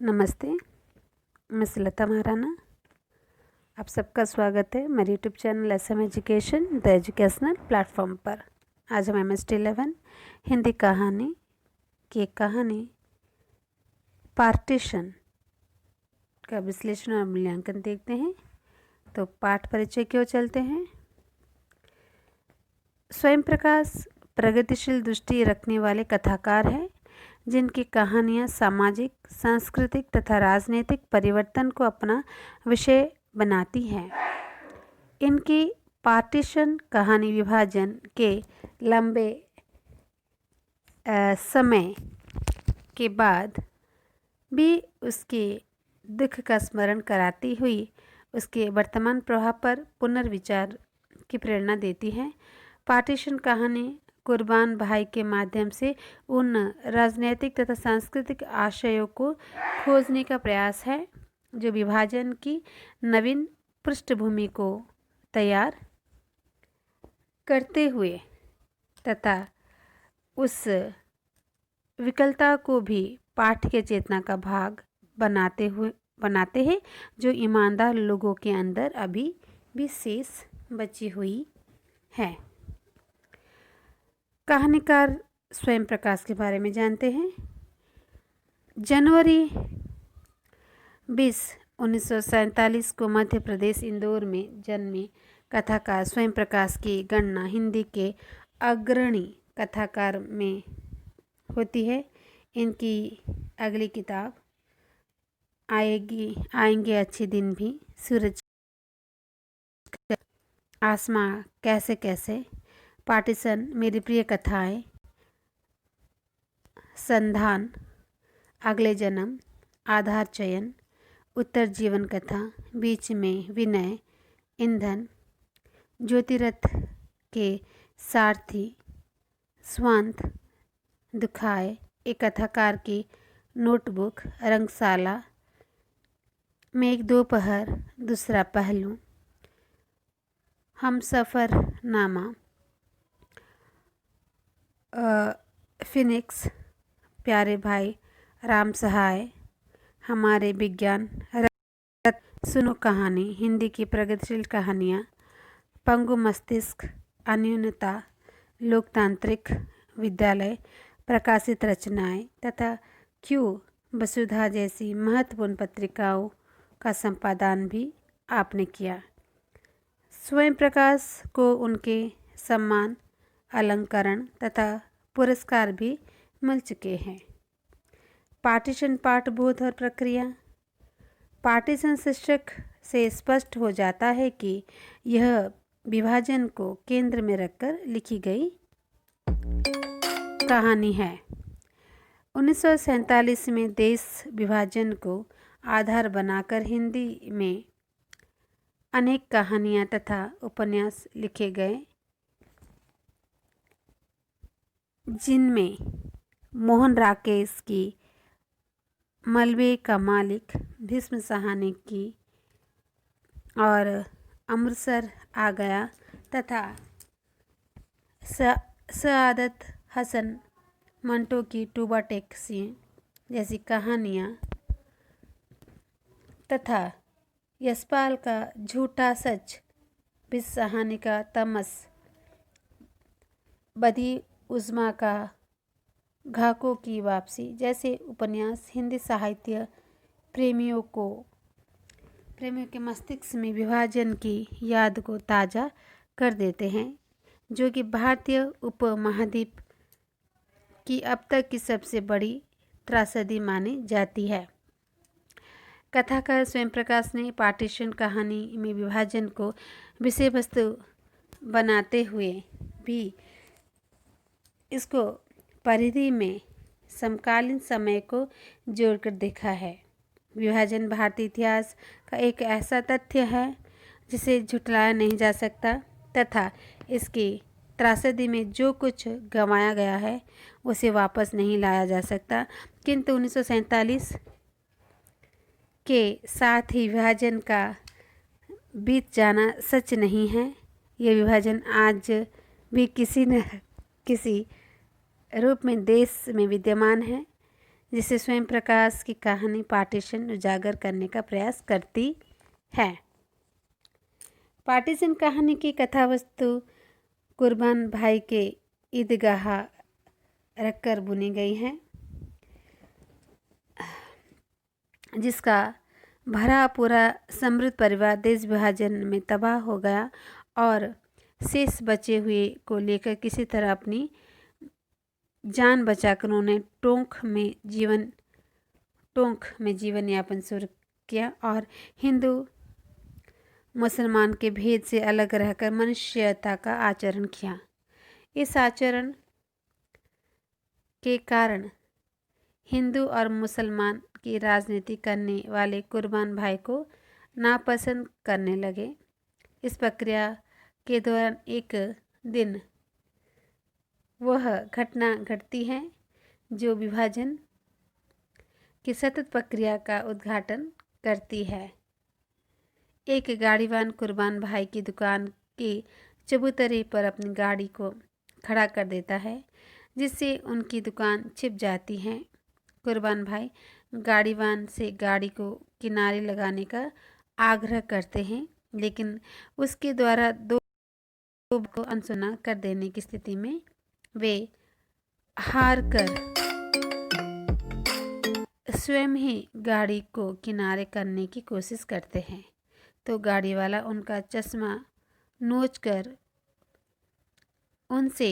नमस्ते, मैं सुलता महाराणा। आप सबका स्वागत है मेरे YouTube channel SM education the educational platform पर। आज हम MST11 हिंदी कहानी की एक कहानी पार्टीशन का विश्लेषण और मूल्यांकन देखते हैं। तो पाठ परिचय की ओर चलते हैं। स्वयं प्रकाश प्रगतिशील दृष्टि रखने वाले कथाकार हैं जिनकी कहानियाँ सामाजिक, सांस्कृतिक तथा राजनीतिक परिवर्तन को अपना विषय बनाती हैं। इनकी पार्टीशन कहानी विभाजन के लंबे समय के बाद भी उसके दुख का स्मरण कराती हुई उसके वर्तमान प्रभाव पर पुनर्विचार की प्रेरणा देती है। पार्टीशन कहानी कुर्बान भाई के माध्यम से उन राजनीतिक तथा सांस्कृतिक आशयों को खोजने का प्रयास है जो विभाजन की नवीन पृष्ठभूमि को तैयार करते हुए तथा उस विकलता को भी पाठ्य चेतना का भाग बनाते हैं जो ईमानदार लोगों के अंदर अभी भी शेष बची हुई है। कहानीकार स्वयं प्रकाश के बारे में जानते हैं। जनवरी 20, 1947 को मध्य प्रदेश इंदौर में जन्मे कथाकार स्वयं प्रकाश की गणना हिंदी के अग्रणी कथाकार में होती है। इनकी अगली किताब आएंगे अच्छे दिन भी, सूरज, आसमां कैसे कैसे, पार्टीशन, मेरी प्रिय कथाएं, संधान, अगले जन्म, आधार चयन, उत्तर जीवन कथा, बीच में विनय, ईंधन, ज्योतिरथ के सारथी, स्वांत, दुखाए, एक कथाकार की नोटबुक, रंगशाला, मेघ दोपहर, दूसरा पहलू, हम सफ़रनामा, फिनिक्स, प्यारे भाई राम सहाय, हमारे विज्ञान रथ, सुनो कहानी, हिंदी की प्रगतिशील कहानियाँ, पंगु मस्तिष्क, अन्यूनता, लोकतांत्रिक विद्यालय, प्रकाशित रचनाएं तथा क्यों वसुधा जैसी महत्वपूर्ण पत्रिकाओं का संपादन भी आपने किया। स्वयं प्रकाश को उनके सम्मान, अलंकरण तथा पुरस्कार भी मिल चुके हैं। पार्टीशन पाठबोध और प्रक्रिया। पार्टीशन शीर्षक से स्पष्ट हो जाता है कि यह विभाजन को केंद्र में रखकर लिखी गई कहानी है। 1947 में देश विभाजन को आधार बनाकर हिंदी में अनेक कहानियाँ तथा उपन्यास लिखे गए जिनमें मोहन राकेश की मलबे का मालिक, भीष्म सहानी की और अमृतसर आ गया तथा सआदत हसन मंटो की टूबा टैक्सी जैसी कहानियाँ तथा यशपाल का झूठा सच, भीष्म सहानी का तमस, बदी उज़्मा का घाकों की वापसी जैसे उपन्यास हिंदी साहित्य प्रेमियों के मस्तिष्क में विभाजन की याद को ताज़ा कर देते हैं जो कि भारतीय उपमहाद्वीप की अब तक की सबसे बड़ी त्रासदी मानी जाती है। कथाकार स्वयं प्रकाश ने पार्टीशन कहानी में विभाजन को विषय वस्तु बनाते हुए भी इसको परिधि में समकालीन समय को जोड़कर देखा है। विभाजन भारतीय इतिहास का एक ऐसा तथ्य है जिसे झुठलाया नहीं जा सकता तथा इसकी त्रासदी में जो कुछ गंवाया गया है उसे वापस नहीं लाया जा सकता। किंतु 1947 के साथ ही विभाजन का बीत जाना सच नहीं है। यह विभाजन आज भी किसी न किसी रूप में देश में विद्यमान है जिसे स्वयं प्रकाश की कहानी पार्टीशन उजागर करने का प्रयास करती है। पार्टीशन कहानी की कथा वस्तु कुर्बान भाई के ईदगाह रखकर बुनी गई है, जिसका भरा पूरा समृद्ध परिवार देश विभाजन में तबाह हो गया और शेष बचे हुए को लेकर किसी तरह अपनी जान बचाकर उन्होंने टोंक में जीवन यापन शुरू किया और हिंदू मुसलमान के भेद से अलग रहकर मनुष्यता का आचरण किया। इस आचरण के कारण हिंदू और मुसलमान की राजनीति करने वाले कुर्बान भाई को नापसंद करने लगे। इस प्रक्रिया के दौरान एक दिन वह घटना घटती है जो विभाजन की सतत प्रक्रिया का उद्घाटन करती है। एक गाड़ीवान कुर्बान भाई की दुकान के चबूतरे पर अपनी गाड़ी को खड़ा कर देता है, जिससे उनकी दुकान छिप जाती है। कुर्बान भाई गाड़ीवान से गाड़ी को किनारे लगाने का आग्रह करते हैं, लेकिन उसके द्वारा दो को अनसुना कर देने की स्थिति में वे हार कर स्वयं ही गाड़ी को किनारे करने की कोशिश करते हैं, तो गाड़ी वाला उनका चश्मा नोचकर उनसे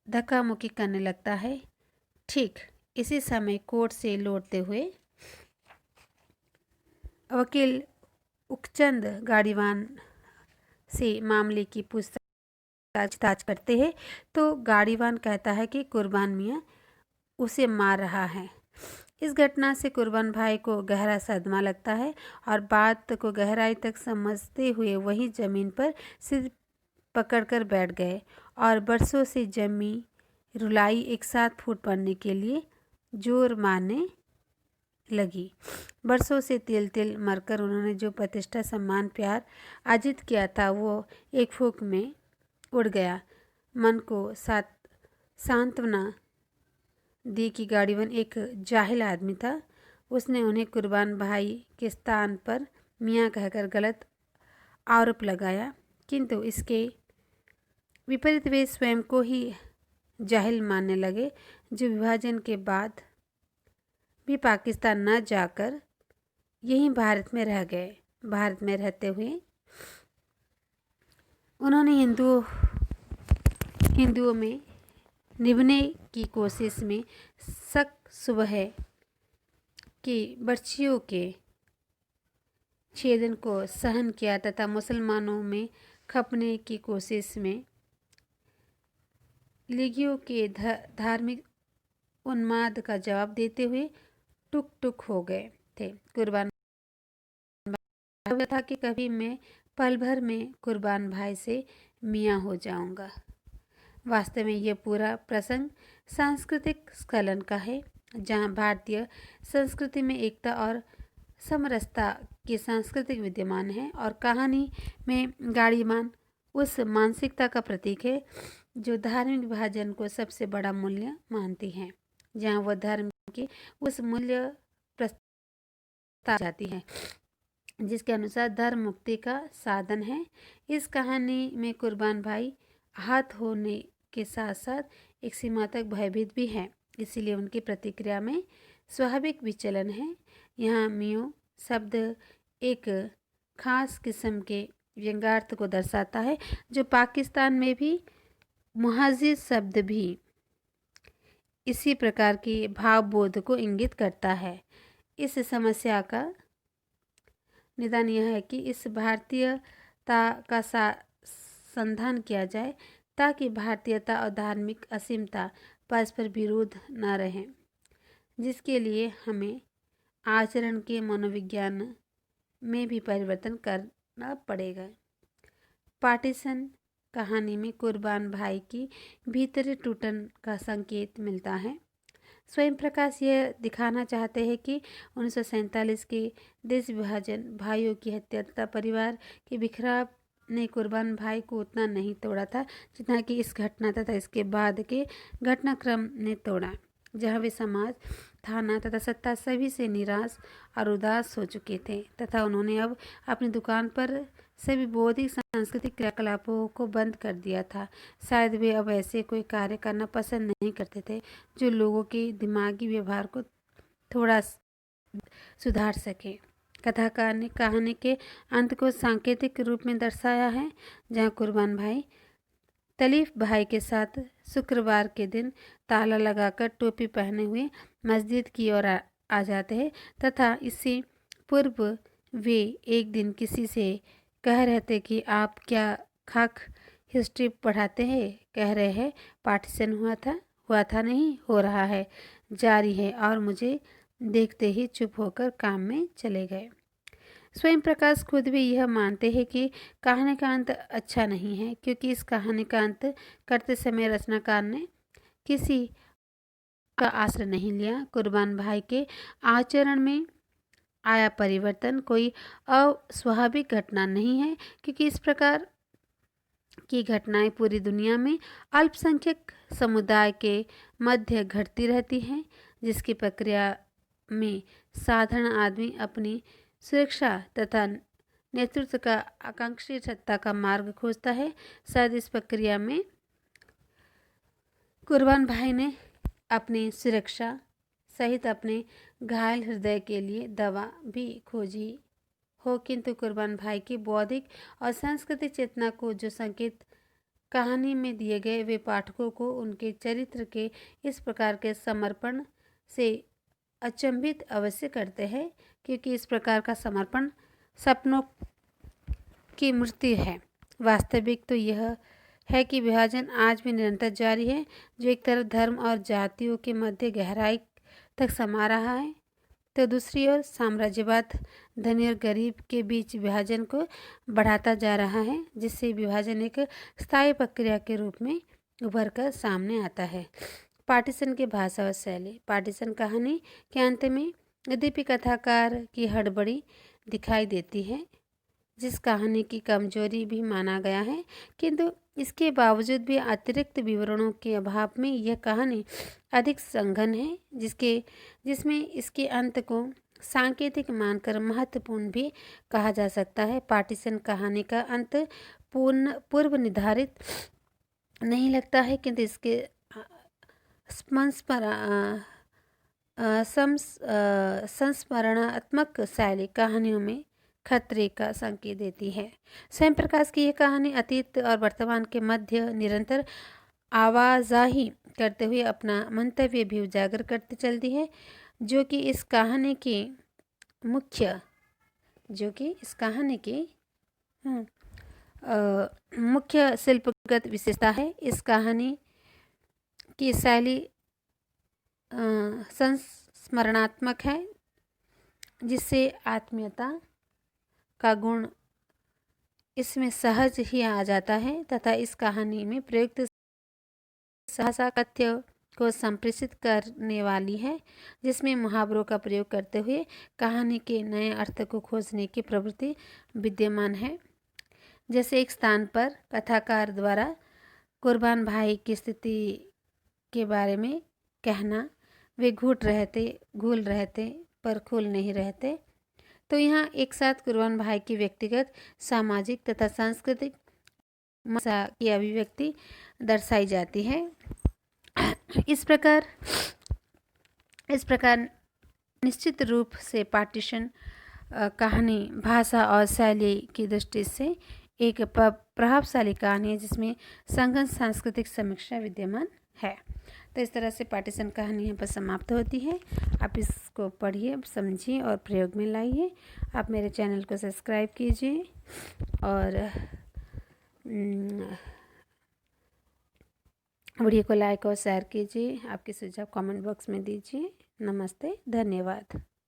धक्का मुक्की करने लगता है। ठीक इसी समय कोर्ट से लौटते हुए वकील उकचंद गाड़ीवान से मामले की पूछताछ करते हैं, तो गाड़ीवान कहता है कि कुर्बान मियाँ उसे मार रहा है। इस घटना से कुर्बान भाई को गहरा सदमा लगता है और बात को गहराई तक समझते हुए वही ज़मीन पर सिर पकड़कर बैठ गए और बरसों से जमी रुलाई एक साथ फूट पड़ने के लिए जोर मारने लगी। बरसों से तिल तिल मरकर उन्होंने जो प्रतिष्ठा, सम्मान, प्यार अर्जित किया था वो एक फूंक में उड़ गया। मन को सांत्वना दी कि गाड़ीवान एक जाहिल आदमी था। उसने उन्हें कुर्बान भाई के स्थान पर मियाँ कहकर गलत आरोप लगाया, किंतु इसके विपरीत वे स्वयं को ही जाहिल मानने लगे, जो विभाजन के बाद भी पाकिस्तान न जाकर यहीं भारत में रह गए। भारत में रहते हुए उन्होंने हिंदुओं में निभने की कोशिश में शक सुबह की बर्छियों के छेदन को सहन किया तथा मुसलमानों में खपने की कोशिश में लीगियों के धार्मिक उन्माद का जवाब देते हुए टुक टुक हो गए थे। कुर्बान था कि कभी मैं पल भर में कुर्बान भाई से मियाँ हो जाऊंगा। वास्तव में यह पूरा प्रसंग सांस्कृतिक स्खलन का है, जहाँ भारतीय संस्कृति में एकता और समरसता के सांस्कृतिक विद्यमान है और कहानी में गाड़ीवान उस मानसिकता का प्रतीक है जो धार्मिक विभाजन को सबसे बड़ा मूल्य मानती है, जहाँ वह धर्म के उस मूल्य प्रस्ताव जाती है जिसके अनुसार धर्म मुक्ति का साधन है। इस कहानी में कुर्बान भाई आहत होने के साथ साथ एक सीमा तक भयभीत भी है, इसीलिए उनकी प्रतिक्रिया में स्वाभाविक विचलन है। यहाँ मियो शब्द एक खास किस्म के व्यंग्यार्थ को दर्शाता है, जो पाकिस्तान में भी मुहाजिर शब्द भी इसी प्रकार की भावबोध को इंगित करता है। इस समस्या का निदान यह है कि इस भारतीयता का संधान किया जाए ताकि भारतीयता और धार्मिक असीमता परस्पर विरोध न रहें, जिसके लिए हमें आचरण के मनोविज्ञान में भी परिवर्तन करना पड़ेगा। पार्टीशन कहानी में कुर्बान भाई की भीतरी टूटन का संकेत मिलता है। स्वयं प्रकाश यह दिखाना चाहते हैं कि 1947 के देश विभाजन, भाइयों की हत्या तथा परिवार के बिखराव ने कुर्बान भाई को उतना नहीं तोड़ा था जितना कि इस घटना तथा इसके बाद के घटनाक्रम ने तोड़ा, जहां वे समाज, थाना तथा सत्ता सभी से निराश और उदास हो चुके थे तथा उन्होंने अब अपनी दुकान पर सभी बौद्धिक सांस्कृतिक क्रियाकलापों को बंद कर दिया था। शायद वे अब ऐसे कोई कार्य करना पसंद नहीं करते थे जो लोगों के दिमागी व्यवहार को थोड़ा सुधार सके। कथाकार ने कहानी के अंत को सांकेतिक रूप में दर्शाया है, जहाँ कुर्बान भाई तलीफ भाई के साथ शुक्रवार के दिन ताला लगाकर टोपी पहने हुए मस्जिद की ओर आ जाते हैं तथा इससे पूर्व वे एक दिन किसी से कह रहे थे कि आप क्या खाक हिस्ट्री पढ़ाते हैं, कह रहे हैं पार्टीशन हुआ था नहीं, हो रहा है, जारी है, और मुझे देखते ही चुप होकर काम में चले गए। स्वयं प्रकाश खुद भी यह मानते हैं कि कहानी का अंत अच्छा नहीं है, क्योंकि इस कहानी का अंत करते समय रचनाकार ने किसी का आश्रय नहीं लिया। कुर्बान भाई के आचरण में आया परिवर्तन कोई अस्वाभाविक घटना नहीं है, क्योंकि इस प्रकार की घटनाएं पूरी दुनिया में अल्पसंख्यक समुदाय के मध्य घटती रहती हैं, जिसकी प्रक्रिया में साधारण आदमी अपनी सुरक्षा तथा नेतृत्व का आकांक्षी सत्ता का मार्ग खोजता है। शायद इस प्रक्रिया में कुर्बान भाई ने अपनी सुरक्षा सहित अपने घायल हृदय के लिए दवा भी खोजी हो, किंतु कुर्बान भाई की बौद्धिक और सांस्कृतिक चेतना को जो संकेत कहानी में दिए गए, वे पाठकों को उनके चरित्र के इस प्रकार के समर्पण से अचंभित अवश्य करते हैं, क्योंकि इस प्रकार का समर्पण सपनों की मृत्यु है। वास्तविक तो यह है कि विभाजन आज भी निरंतर जारी है, जो एक तरफ धर्म और जातियों के मध्य गहराई तक समा रहा है, तो दूसरी ओर साम्राज्यवाद धनी और गरीब के बीच विभाजन को बढ़ाता जा रहा है, जिससे विभाजन एक स्थायी प्रक्रिया के रूप में उभर कर सामने आता है। पार्टीशन की भाषा और शैली। पार्टीशन कहानी के अंत में यद्यपि कथाकार की हड़बड़ी दिखाई देती है, जिस कहानी की कमजोरी भी माना गया है, किंतु इसके बावजूद भी अतिरिक्त विवरणों के अभाव में यह कहानी अधिक सघन है, जिसमें इसके अंत को सांकेतिक मानकर महत्वपूर्ण भी कहा जा सकता है। पार्टीशन कहानी का अंत पूर्व निर्धारित नहीं लगता है, किंतु इसके संस्मरणात्मक शैली कहानियों में खतरे का संकेत देती है। स्वयं प्रकाश की यह कहानी अतीत और वर्तमान के मध्य निरंतर आवाजाही करते हुए अपना मंतव्य भी उजागर करती चलती है, जो कि इस कहानी की मुख्य शिल्पगत विशेषता है। इस कहानी की शैली संस्मरणात्मक है, जिससे आत्मीयता का गुण इसमें सहज ही आ जाता है तथा इस कहानी में प्रयुक्त सहसा कथ्य को संप्रेषित करने वाली है, जिसमें मुहावरों का प्रयोग करते हुए कहानी के नए अर्थ को खोजने की प्रवृत्ति विद्यमान है। जैसे एक स्थान पर कथाकार द्वारा कुर्बान भाई की स्थिति के बारे में कहना, वे घूल रहे थे पर खुल नहीं रहते, तो यहाँ एक साथ कुर्बान भाई की व्यक्तिगत, सामाजिक तथा सांस्कृतिक मसा की अभिव्यक्ति दर्शाई जाती है। इस प्रकार निश्चित रूप से पार्टीशन कहानी भाषा और शैली की दृष्टि से एक प्रभावशाली कहानी है, जिसमें संघन सांस्कृतिक समीक्षा विद्यमान है। तो इस तरह से पार्टीशन कहानी यहाँ पर समाप्त होती है। आप इसको पढ़िए, समझिए और प्रयोग में लाइए। आप मेरे चैनल को सब्सक्राइब कीजिए और वीडियो को लाइक और शेयर कीजिए। आपके सुझाव कमेंट बॉक्स में दीजिए। नमस्ते, धन्यवाद।